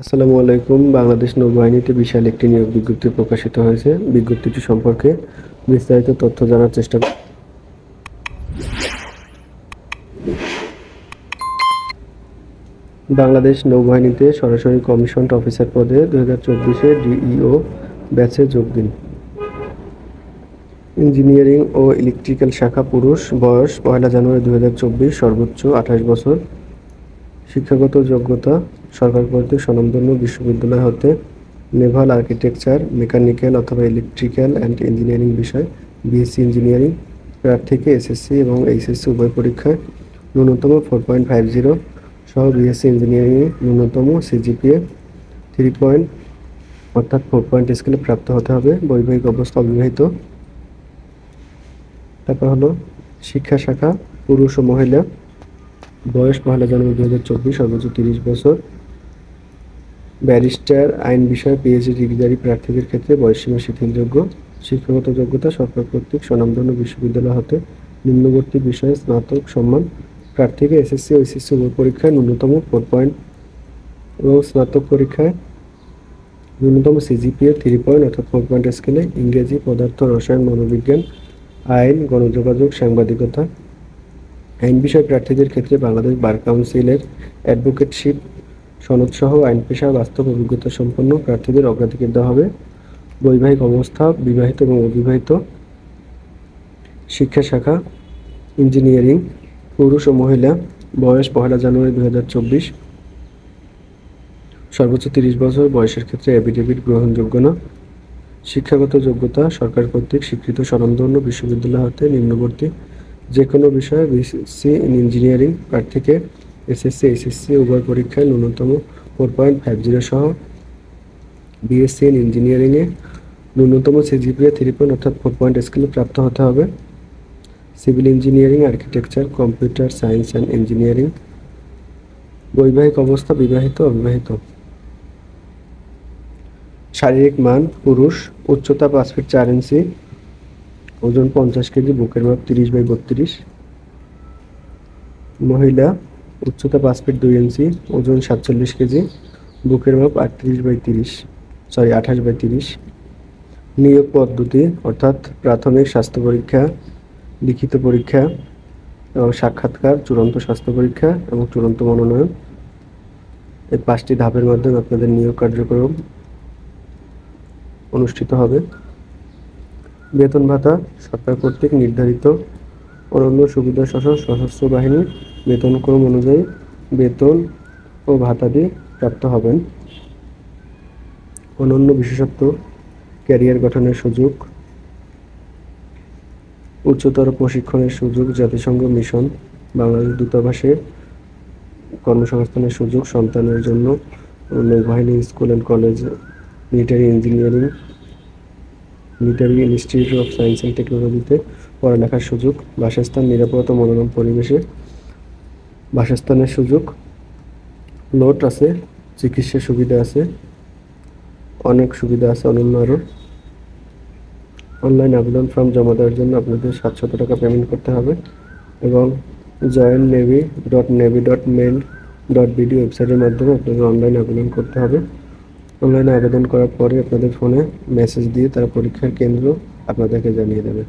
আসসালামু আলাইকুম। বাংলাদেশ নৌবাহিনীতে বিশাল একটি নিয়োগ বিজ্ঞপ্তি প্রকাশিত হয়েছে। বিজ্ঞপ্তিটি সম্পর্কে বিস্তারিত তথ্য জানার চেষ্টা করব। বাংলাদেশ নৌবাহিনীতে সরাসরি কমিশনড অফিসার পদে 2024-এ ডিইও ব্যাচে যোগ দিন। ইঞ্জিনিয়ারিং ও ইলেকট্রিক্যাল শাখা পুরুষ, বয়স 1 জানুয়ারি 2024, সর্বোচ্চ 28 বছর। শিক্ষাগত যোগ্যতা সরকার কর্তৃক স্বনামধন্য বিশ্ববিদ্যালয় হতে নেভাল আর্কিটেকচার, মেকানিক্যাল অথবা ইলেকট্রিক্যাল অ্যান্ড ইঞ্জিনিয়ারিং বিষয় বিএসসি ইঞ্জিনিয়ারিং প্রার্থীকে এসএসসি এবং এইচএসসি উভয় পরীক্ষায় ন্যূনতম 4.50 সহ বিএসসি ইঞ্জিনিয়ারিংয়ে ন্যূনতম সিজিপিএ 3 পয়েন্ট অর্থাৎ 4 পয়েন্ট স্কেলে প্রাপ্ত হতে হবে। বৈবাহিক অবস্থা অবিবাহিত। তারপর হলো শিক্ষা শাখা পুরুষ ও মহিলা, বয়স 1 জানুয়ারি 2024, সর্বোচ্চ 30 বছর। ব্যারিস্টার, আইন বিষয়ে পিএইচডি ডিগ্রিধারী প্রার্থীদের ক্ষেত্রে বয়সসীমা শিথিলযোগ্য। শিক্ষাগত যোগ্যতা সরকার কর্তৃক স্বনামধন্য বিশ্ববিদ্যালয় হতে নিম্নবর্তী বিষয়ে স্নাতক সম্মান প্রার্থীকে এসএসসি ও এইচএসসি উভয় পরীক্ষায় ন্যূনতম 4 পয়েন্ট এবং স্নাতক পরীক্ষায় ন্যূনতম সিজিপিএ 3 পয়েন্ট অর্থাৎ 4 পয়েন্ট স্কেলে ইংরেজি, পদার্থ, রসায়ন, মনোবিজ্ঞান, আইন, গণযোগাযোগ, সাংবাদিকতা। আইন বিষয় প্রার্থীদের ক্ষেত্রে বাংলাদেশ বার কাউন্সিলের অ্যাডভোকেটশিপ সনদসহ আইন পেশার বাস্তব অভিজ্ঞতা সম্পন্ন প্রার্থীদের অগ্রাধিকার দেওয়া হবে। বৈবাহিক অবস্থা বিবাহিত এবং অবিবাহিত। শিক্ষা শাখা ইঞ্জিনিয়ারিং পুরুষ ও মহিলা, বয়স 1 জানুয়ারি 2024, সর্বোচ্চ 30 বছর। বয়সের ক্ষেত্রে অ্যাফিডেভিট গ্রহণযোগ্য না। শিক্ষাগত যোগ্যতা সরকার কর্তৃক স্বীকৃত স্বনামধন্য বিশ্ববিদ্যালয় হতে নিম্নবর্তী যে কোনো বিষয়ে বিএসসি ইন ইঞ্জিনিয়ারিং প্রার্থীকে এসএসসি এইচএসসি উভয় পরীক্ষায় ন্যূনতম 4.50 সহ বিএসসি ইন ইঞ্জিনিয়ারিংয়ে ন্যূনতম সিজিপিএ 3 পয়েন্ট অর্থাৎ 4 পয়েন্ট স্কেলে প্রাপ্ত হতে হবে। Civil engineering, architecture, computer science and engineering. বৈবাহিক অবস্থা বিবাহিত অবিবাহিত। শারীরিক মান পুরুষ, উচ্চতা 5 ফিট 4 ইঞ্চি, ওজন 50 কেজি, বুকের মাপ 30/32। মহিলা, উচ্চতা 5 ফিট 2 ইঞ্চি, ওজন 47 কেজি, বুকের মাপ 28/30। নিয়োগ পদ্ধতি অর্থাৎ প্রাথমিক স্বাস্থ্য পরীক্ষা, লিখিত পরীক্ষা এবং সাক্ষাৎকার, চূড়ান্ত স্বাস্থ্য পরীক্ষা এবং চূড়ান্ত মনোনয়ন। এই 5টি ধাপের মাধ্যমে আপনাদের নিয়োগ কার্যক্রম অনুষ্ঠিত হবে। বেতন ভাতা সরকার কর্তৃক নির্ধারিত অন্যান্য সুবিধা সহ সশস্ত্র বাহিনীর বেতনক্রম অনুযায়ী বেতন ও ভাতাদি প্রাপ্ত হবেন। অন্যান্য বিশেষত্ব ক্যারিয়ার গঠনের সুযোগ, উচ্চতর প্রশিক্ষণের সুযোগ, জাতিসংঘ মিশন, বাংলাদেশ দূতাবাসে কর্মসংস্থানের সুযোগ, সন্তানের জন্য নৌবাহিনী school and college, military engineering, military institute of science and টেকনোলজিতে পড়ালেখার সুযোগ, বাসস্থান, নিরাপদ ও মনোরম পরিবেশে বাসস্থানের সুযোগ, লোট আছে, চিকিৎসা সুবিধা আছে, অনেক সুবিধা আছে অন্যান্য আরও। অনলাইন আবেদন ফর্ম জমা দেওয়ার জন্য আপনাদের 700 টাকা পেমেন্ট করতে হবে এবং joinnavy.navy.mail.bd ওয়েবসাইটের মাধ্যমে আপনাদের অনলাইন আবেদন করতে হবে। অনলাইনে আবেদন করার পরে আপনাদের ফোনে মেসেজ দিয়ে তারা পরীক্ষার কেন্দ্র আপনাদেরকে জানিয়ে দেবে।